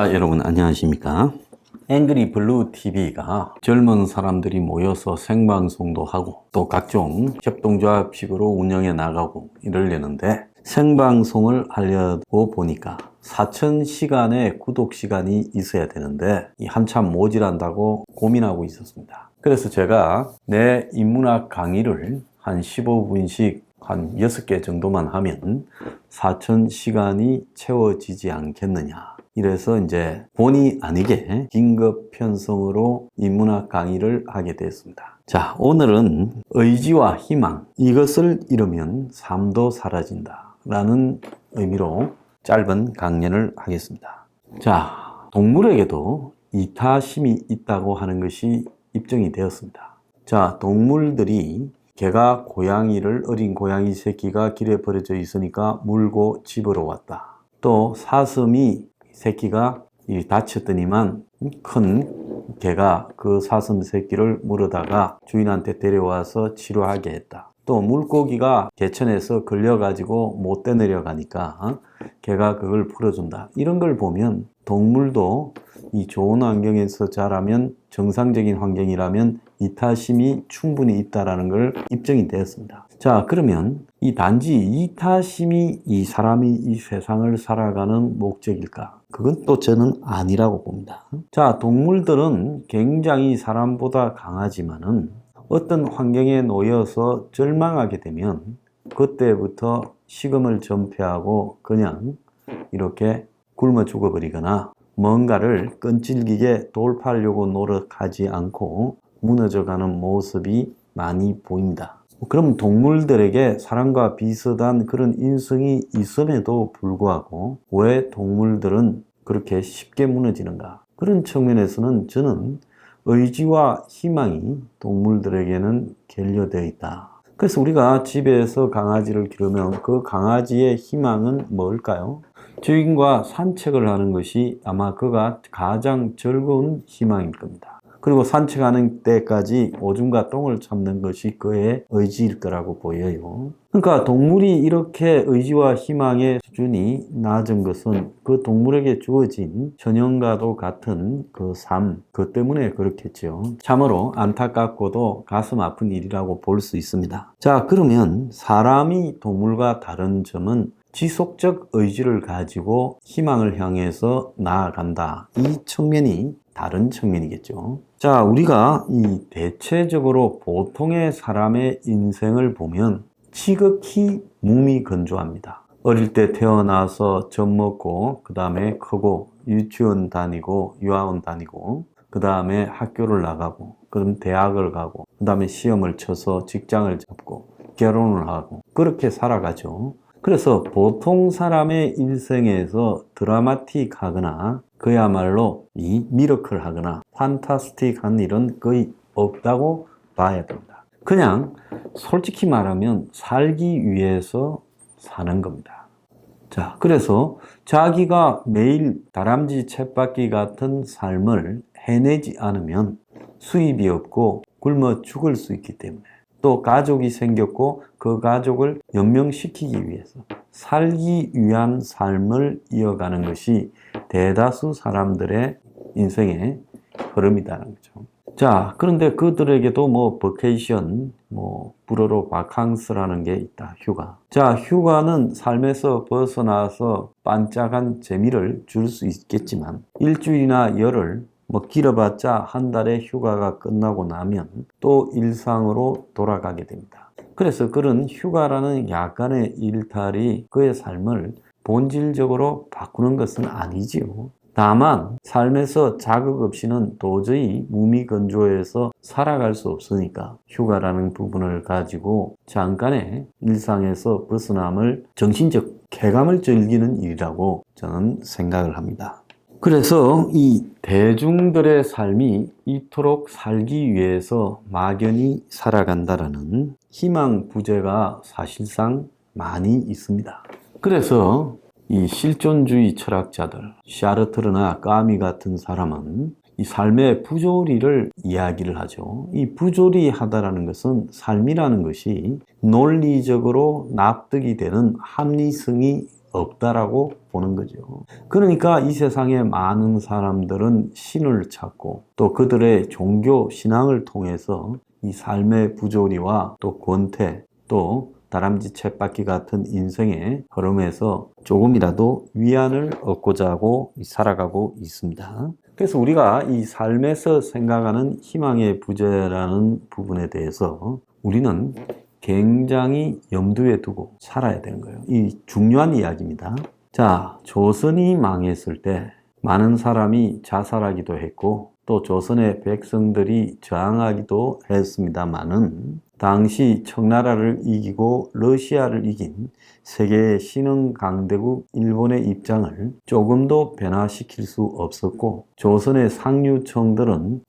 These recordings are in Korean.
자, 여러분 안녕하십니까? 앵그리 블루 TV가 젊은 사람들이 모여서 생방송도 하고 또 각종 협동조합식으로 운영해 나가고 이러려는데, 생방송을 하려고 보니까 4,000시간의 구독 시간이 있어야 되는데 한참 모자란다고 고민하고 있었습니다. 그래서 제가 내 인문학 강의를 한 15분씩 한 6개 정도만 하면 4,000시간이 채워지지 않겠느냐. 이래서 이제 본의 아니게 긴급 편성으로 인문학 강의를 하게 되었습니다. 자, 오늘은 의지와 희망, 이것을 잃으면 삶도 사라진다 라는 의미로 짧은 강연을 하겠습니다. 자, 동물에게도 이타심이 있다고 하는 것이 입증이 되었습니다. 자, 동물들이 개가 고양이를, 어린 고양이 새끼가 길에 버려져 있으니까 물고 집으로 왔다. 또 사슴이 새끼가 다쳤더니만 큰 개가 그 사슴 새끼를 물어다가 주인한테 데려와서 치료하게 했다. 또 물고기가 개천에서 걸려가지고 못 떠내려가니까 개가 그걸 풀어준다. 이런 걸 보면 동물도 이 좋은 환경에서 자라면, 정상적인 환경이라면 이타심이 충분히 있다는 걸 입증이 되었습니다. 자, 그러면 이 단지 이타심이 이 사람이 이 세상을 살아가는 목적일까? 그건 또 저는 아니라고 봅니다. 자, 동물들은 굉장히 사람보다 강하지만은 어떤 환경에 놓여서 절망하게 되면 그때부터 식음을 전폐하고 그냥 이렇게 굶어 죽어버리거나 뭔가를 끈질기게 돌파하려고 노력하지 않고 무너져가는 모습이 많이 보입니다. 그럼 동물들에게 사람과 비슷한 그런 인성이 있음에도 불구하고 왜 동물들은 그렇게 쉽게 무너지는가? 그런 측면에서는 저는 의지와 희망이 동물들에게는 결여되어 있다. 그래서 우리가 집에서 강아지를 기르면 그 강아지의 희망은 뭘까요? 주인과 산책을 하는 것이 아마 그가 가장 즐거운 희망일 겁니다. 그리고 산책하는 때까지 오줌과 똥을 참는 것이 그의 의지일 거라고 보여요. 그러니까 동물이 이렇게 의지와 희망의 수준이 낮은 것은 그 동물에게 주어진 전형과도 같은 그 삶, 그 때문에 그렇겠죠. 참으로 안타깝고도 가슴 아픈 일이라고 볼 수 있습니다. 자, 그러면 사람이 동물과 다른 점은 지속적 의지를 가지고 희망을 향해서 나아간다. 이 측면이 다른 측면이겠죠. 자, 우리가 이 대체적으로 보통의 사람의 인생을 보면 지극히 무미건조합니다. 어릴 때 태어나서 젖 먹고, 그 다음에 크고, 유치원 다니고, 유아원 다니고, 그 다음에 학교를 나가고, 그럼 대학을 가고, 그 다음에 시험을 쳐서 직장을 잡고, 결혼을 하고, 그렇게 살아가죠. 그래서 보통 사람의 일생에서 드라마틱하거나 그야말로 이 미러클 하거나 판타스틱한 일은 거의 없다고 봐야 됩니다. 그냥 솔직히 말하면 살기 위해서 사는 겁니다. 자, 그래서 자기가 매일 다람쥐 쳇바퀴 같은 삶을 해내지 않으면 수입이 없고 굶어 죽을 수 있기 때문에, 또 가족이 생겼고 그 가족을 연명시키기 위해서 살기 위한 삶을 이어가는 것이 대다수 사람들의 인생의 흐름이라는 거죠. 자, 그런데 그들에게도 뭐 버케이션, 불어로 바캉스라는 게 있다. 휴가. 자, 휴가는 삶에서 벗어나서 반짝한 재미를 줄 수 있겠지만 일주일이나 열흘, 길어봤자 한 달의 휴가가 끝나고 나면 또 일상으로 돌아가게 됩니다. 그래서 그런 휴가라는 약간의 일탈이 그의 삶을 본질적으로 바꾸는 것은 아니지요. 다만 삶에서 자극 없이는 도저히 무미건조해서 살아갈 수 없으니까 휴가라는 부분을 가지고 잠깐의 일상에서 벗어남을, 정신적 쾌감을 즐기는 일이라고 저는 생각을 합니다. 그래서 이 대중들의 삶이 이토록 살기 위해서 막연히 살아간다라는 희망 부재가 사실상 많이 있습니다. 그래서 이 실존주의 철학자들, 샤르트르나 까미 같은 사람은 이 삶의 부조리를 이야기를 하죠. 이 부조리하다라는 것은 삶이라는 것이 논리적으로 납득이 되는 합리성이 없다라고 보는 거죠. 그러니까 이 세상에 많은 사람들은 신을 찾고 또 그들의 종교 신앙을 통해서 이 삶의 부조리와 또 권태 또 다람쥐 쳇바퀴 같은 인생의 흐름에서 조금이라도 위안을 얻고자 하고 살아가고 있습니다. 그래서 우리가 이 삶에서 생각하는 희망의 부재라는 부분에 대해서 우리는 굉장히 염두에 두고 살아야 되는 거예요. 이 중요한 이야기입니다. 자, 조선이 망했을 때 많은 사람이 자살하기도 했고 또 조선의 백성들이 저항하기도 했습니다만은 당시 청나라를 이기고 러시아를 이긴 세계의 신흥 강대국 일본의 입장을 조금도 변화시킬 수 없었고 조선의 상류층들은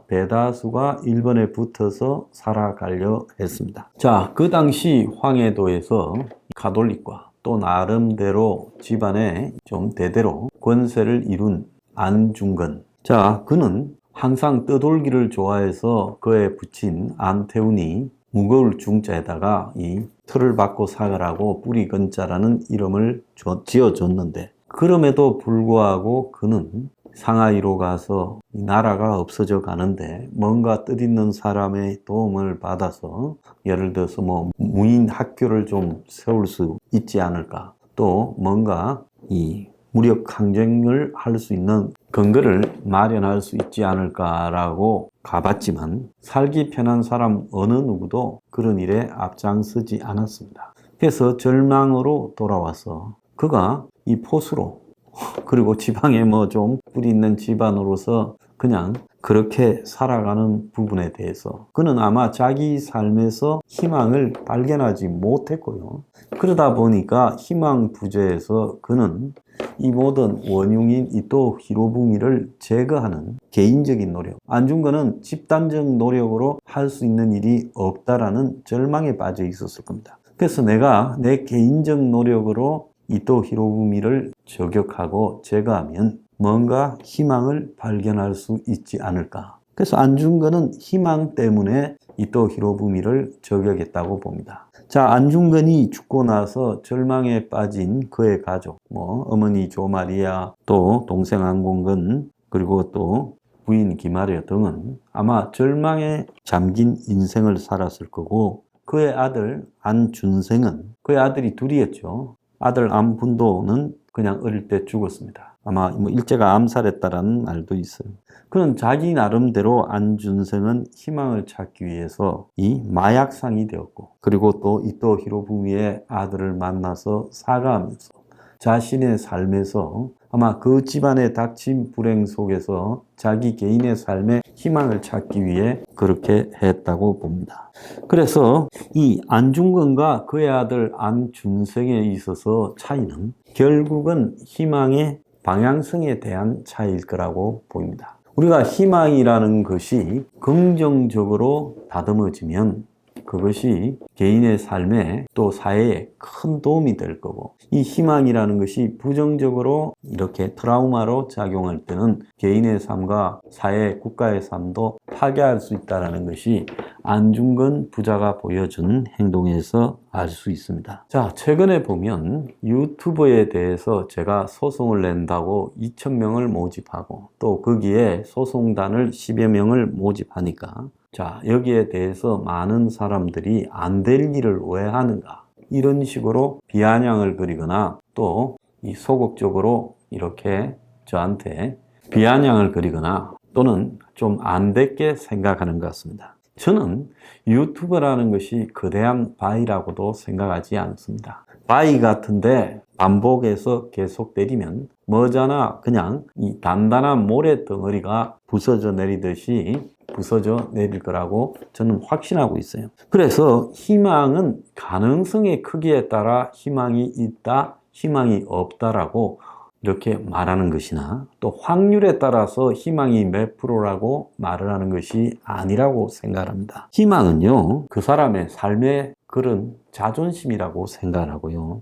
대다수가 일본에 붙어서 살아가려 했습니다. 자, 그 당시 황해도에서 가톨릭과 또 나름대로 집안에 좀 대대로 권세를 이룬 안중근. 자, 그는 항상 떠돌기를 좋아해서 그에 붙인 안태훈이 무거울 중자에다가 이 틀을 받고 살아라고 뿌리 근자라는 이름을 지어줬는데 그럼에도 불구하고 그는 상하이로 가서 이 나라가 없어져 가는데 뭔가 뜻있는 사람의 도움을 받아서 예를 들어서 뭐 무인 학교를 좀 세울 수 있지 않을까 또 뭔가 이 무력 항쟁을 할 수 있는 근거를 마련할 수 있지 않을까라고 가봤지만 살기 편한 사람 어느 누구도 그런 일에 앞장서지 않았습니다. 그래서 절망으로 돌아와서 그가 이 포수로 그리고 지방에 뭐 좀 뿌리 있는 집안으로서 그냥 그렇게 살아가는 부분에 대해서 그는 아마 자기 삶에서 희망을 발견하지 못했고요. 그러다 보니까 희망 부재에서 그는 이 모든 원흉인 이토 히로부미를 제거하는 개인적인 노력, 안중근은 집단적 노력으로 할 수 있는 일이 없다라는 절망에 빠져 있었을 겁니다. 그래서 내가 내 개인적 노력으로 이토 히로부미를 저격하고 제거하면 뭔가 희망을 발견할 수 있지 않을까. 그래서 안중근은 희망 때문에 이토 히로부미를 저격했다고 봅니다. 자, 안중근이 죽고 나서 절망에 빠진 그의 가족, 어머니 조마리아, 또 동생 안공근, 그리고 또 부인 김아려 등은 아마 절망에 잠긴 인생을 살았을 거고 그의 아들 안준생은 그의 아들이 둘이었죠. 아들 안분도는 그냥 어릴 때 죽었습니다. 아마 일제가 암살했다라는 말도 있어요. 그는 자기 나름대로 안준생은 희망을 찾기 위해서 이 마약상이 되었고 그리고 또 이토 히로부미의 아들을 만나서 사과하면서 자신의 삶에서 아마 그 집안에 닥친 불행 속에서 자기 개인의 삶에 희망을 찾기 위해 그렇게 했다고 봅니다. 그래서 이 안중근과 그의 아들 안준생에 있어서 차이는 결국은 희망의 방향성에 대한 차이일 거라고 보입니다. 우리가 희망이라는 것이 긍정적으로 다듬어지면 그것이 개인의 삶에 또 사회에 큰 도움이 될 거고 이 희망이라는 것이 부정적으로 이렇게 트라우마로 작용할 때는 개인의 삶과 사회, 국가의 삶도 파괴할 수 있다는 것이 안중근 부자가 보여준 행동에서 알 수 있습니다. 자, 최근에 보면 유튜버에 대해서 제가 소송을 낸다고 2,000명을 모집하고 또 거기에 소송단을 10여 명을 모집하니까 자, 여기에 대해서 많은 사람들이 안 될 일을 왜 하는가 이런 식으로 비아냥을 그리거나 또 이 소극적으로 이렇게 저한테 비아냥을 그리거나 또는 좀 안 됐게 생각하는 것 같습니다. 저는 유튜브라는 것이 거대한 바위라고도 생각하지 않습니다. 바위 같은데 반복해서 계속 때리면 머지않아 그냥 이 단단한 모래 덩어리가 부서져 내리듯이 부서져 내릴 거라고 저는 확신하고 있어요. 그래서 희망은 가능성의 크기에 따라 희망이 있다, 희망이 없다라고 이렇게 말하는 것이나 또 확률에 따라서 희망이 몇 프로라고 말을 하는 것이 아니라고 생각합니다. 희망은요, 그 사람의 삶의 그런 자존심이라고 생각하고요.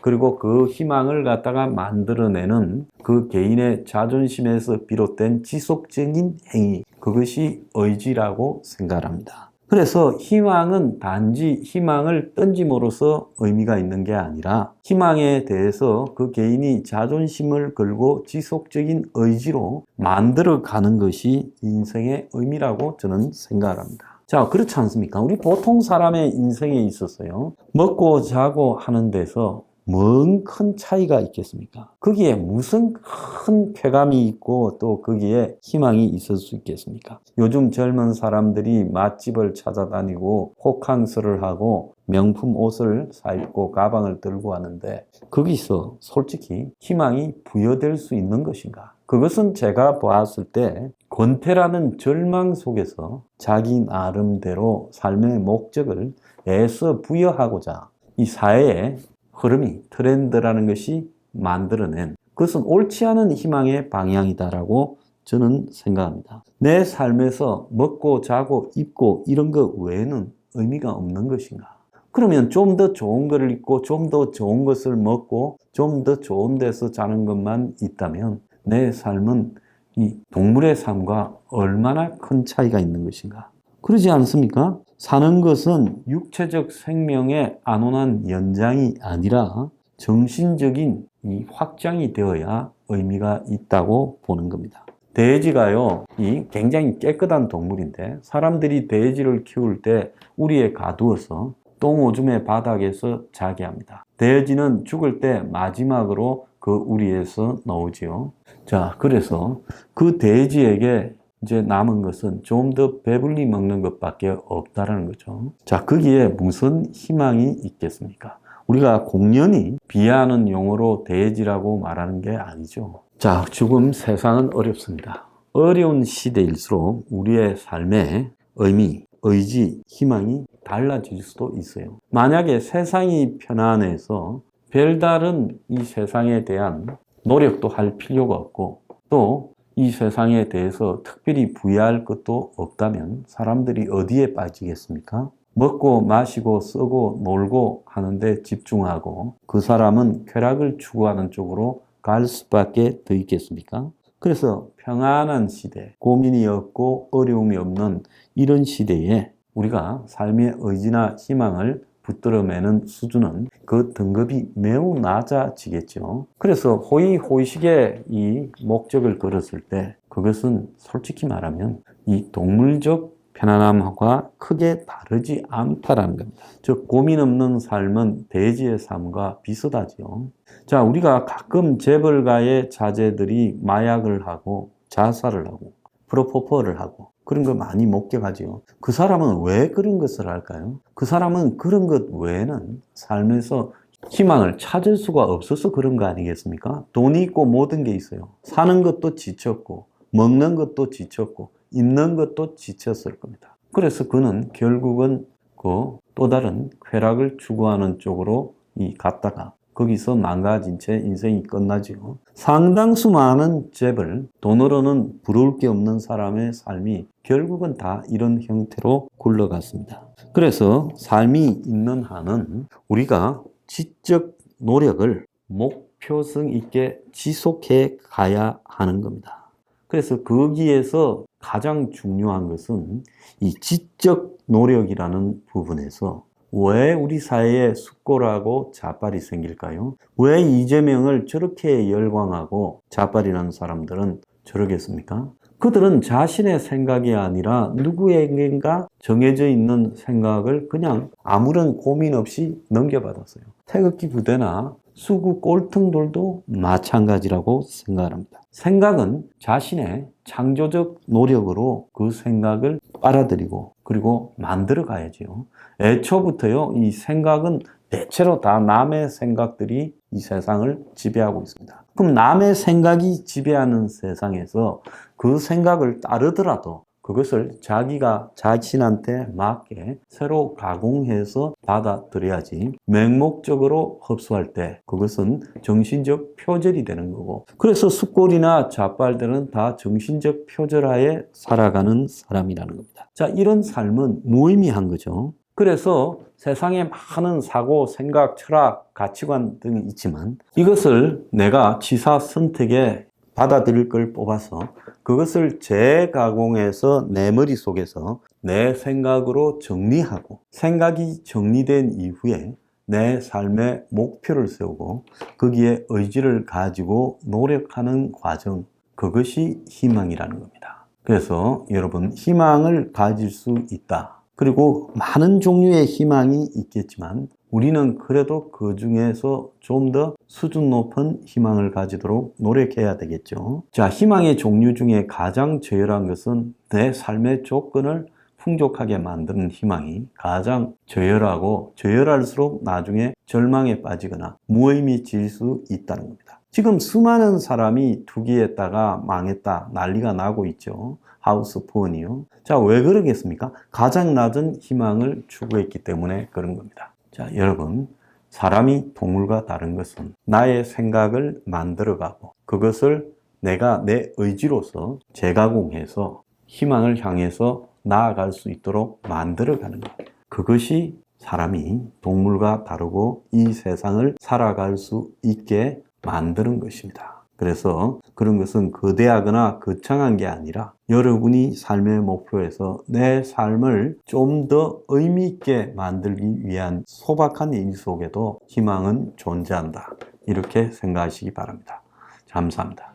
그리고 그 희망을 갖다가 만들어내는 그 개인의 자존심에서 비롯된 지속적인 행위, 그것이 의지라고 생각합니다. 그래서 희망은 단지 희망을 던짐으로써 의미가 있는 게 아니라 희망에 대해서 그 개인이 자존심을 걸고 지속적인 의지로 만들어가는 것이 인생의 의미라고 저는 생각을 합니다. 자, 그렇지 않습니까? 우리 보통 사람의 인생에 있어서요, 먹고 자고 하는 데서 뭔 큰 차이가 있겠습니까? 거기에 무슨 큰 쾌감이 있고 또 거기에 희망이 있을 수 있겠습니까? 요즘 젊은 사람들이 맛집을 찾아다니고 호캉스를 하고 명품 옷을 사입고 가방을 들고 하는데 거기서 솔직히 희망이 부여될 수 있는 것인가? 그것은 제가 봤을 때 권태라는 절망 속에서 자기 나름대로 삶의 목적을 애써 부여하고자 이 사회에 흐름이, 트렌드라는 것이 만들어낸 그것은 옳지 않은 희망의 방향이다라고 저는 생각합니다. 내 삶에서 먹고 자고 입고 이런 것 외에는 의미가 없는 것인가? 그러면 좀 더 좋은 것을 입고 좀 더 좋은 것을 먹고 좀 더 좋은 데서 자는 것만 있다면 내 삶은 이 동물의 삶과 얼마나 큰 차이가 있는 것인가? 그러지 않습니까? 사는 것은 육체적 생명의 안온한 연장이 아니라 정신적인 이 확장이 되어야 의미가 있다고 보는 겁니다. 돼지가요, 이 굉장히 깨끗한 동물인데 사람들이 돼지를 키울 때 우리에 가두어서 똥오줌의 바닥에서 자게 합니다. 돼지는 죽을 때 마지막으로 그 우리에서 나오지요. 자, 그래서 그 돼지에게 이제 남은 것은 좀 더 배불리 먹는 것밖에 없다라는 거죠. 자, 거기에 무슨 희망이 있겠습니까? 우리가 공연히 비하하는 용어로 돼지라고 말하는 게 아니죠. 자, 지금 세상은 어렵습니다. 어려운 시대일수록 우리의 삶의 의미, 의지, 희망이 달라질 수도 있어요. 만약에 세상이 편안해서 별다른 이 세상에 대한 노력도 할 필요가 없고 또 이 세상에 대해서 특별히 부여할 것도 없다면 사람들이 어디에 빠지겠습니까? 먹고 마시고 쓰고 놀고 하는데 집중하고 그 사람은 쾌락을 추구하는 쪽으로 갈 수밖에 더 있겠습니까? 그래서 평안한 시대, 고민이 없고 어려움이 없는 이런 시대에 우리가 삶의 의지나 희망을 붙들어매는 수준은 그 등급이 매우 낮아지겠죠. 그래서 호의호식의 이 목적을 걸었을 때 그것은 솔직히 말하면 이 동물적 편안함과 크게 다르지 않다라는 겁니다. 즉 고민 없는 삶은 돼지의 삶과 비슷하지요. 자, 우리가 가끔 재벌가의 자제들이 마약을 하고 자살을 하고 프로포폴을 하고 그런 거 많이 목격하지요. 그 사람은 왜 그런 것을 할까요? 그 사람은 그런 것 외에는 삶에서 희망을 찾을 수가 없어서 그런 거 아니겠습니까? 돈이 있고 모든 게 있어요. 사는 것도 지쳤고 먹는 것도 지쳤고 입는 것도 지쳤을 겁니다. 그래서 그는 결국은 그 또 다른 쾌락을 추구하는 쪽으로 갔다가 거기서 망가진 채 인생이 끝나지요. 상당수 많은 재벌, 돈으로는 부러울 게 없는 사람의 삶이 결국은 다 이런 형태로 굴러갔습니다. 그래서 삶이 있는 한은 우리가 지적 노력을 목표성 있게 지속해 가야 하는 겁니다. 그래서 거기에서 가장 중요한 것은 이 지적 노력이라는 부분에서 왜 우리 사회에 숙고라고 자빨이 생길까요? 왜 이재명을 저렇게 열광하고 자빨이라는 사람들은 저러겠습니까? 그들은 자신의 생각이 아니라 누구에겐가 정해져 있는 생각을 그냥 아무런 고민 없이 넘겨받았어요. 태극기 부대나 수구 꼴통들도 마찬가지라고 생각합니다. 생각은 자신의 창조적 노력으로 그 생각을 빨아들이고 그리고 만들어 가야지요. 애초부터요, 이 생각은 대체로 다 남의 생각들이 이 세상을 지배하고 있습니다. 그럼 남의 생각이 지배하는 세상에서 그 생각을 따르더라도 그것을 자기가 자신한테 맞게 새로 가공해서 받아들여야지 맹목적으로 흡수할 때 그것은 정신적 표절이 되는 거고 그래서 숙골이나 좌빨들은 다 정신적 표절하에 살아가는 사람이라는 겁니다. 자, 이런 삶은 무의미한 거죠. 그래서 세상에 많은 사고, 생각, 철학, 가치관 등이 있지만 이것을 내가 지사 선택의 받아들일 걸 뽑아서 그것을 재가공해서 내 머릿속에서 내 생각으로 정리하고, 생각이 정리된 이후에 내 삶의 목표를 세우고 거기에 의지를 가지고 노력하는 과정, 그것이 희망이라는 겁니다. 그래서 여러분, 희망을 가질 수 있다. 그리고 많은 종류의 희망이 있겠지만 우리는 그래도 그 중에서 좀 더 수준 높은 희망을 가지도록 노력해야 되겠죠. 자, 희망의 종류 중에 가장 저열한 것은 내 삶의 조건을 풍족하게 만드는 희망이 가장 저열하고, 저열할수록 나중에 절망에 빠지거나 무의미해질 수 있다는 겁니다. 지금 수많은 사람이 투기했다가 망했다, 난리가 나고 있죠. 하우스푸어니요. 자, 왜 그러겠습니까? 가장 낮은 희망을 추구했기 때문에 그런 겁니다. 자, 여러분, 사람이 동물과 다른 것은 나의 생각을 만들어가고 그것을 내가 내 의지로서 재가공해서 희망을 향해서 나아갈 수 있도록 만들어가는 것. 그것이 사람이 동물과 다르고 이 세상을 살아갈 수 있게 만드는 것입니다. 그래서 그런 것은 거대하거나 거창한 게 아니라 여러분이 삶의 목표에서 내 삶을 좀 더 의미 있게 만들기 위한 소박한 일 속에도 희망은 존재한다. 이렇게 생각하시기 바랍니다. 감사합니다.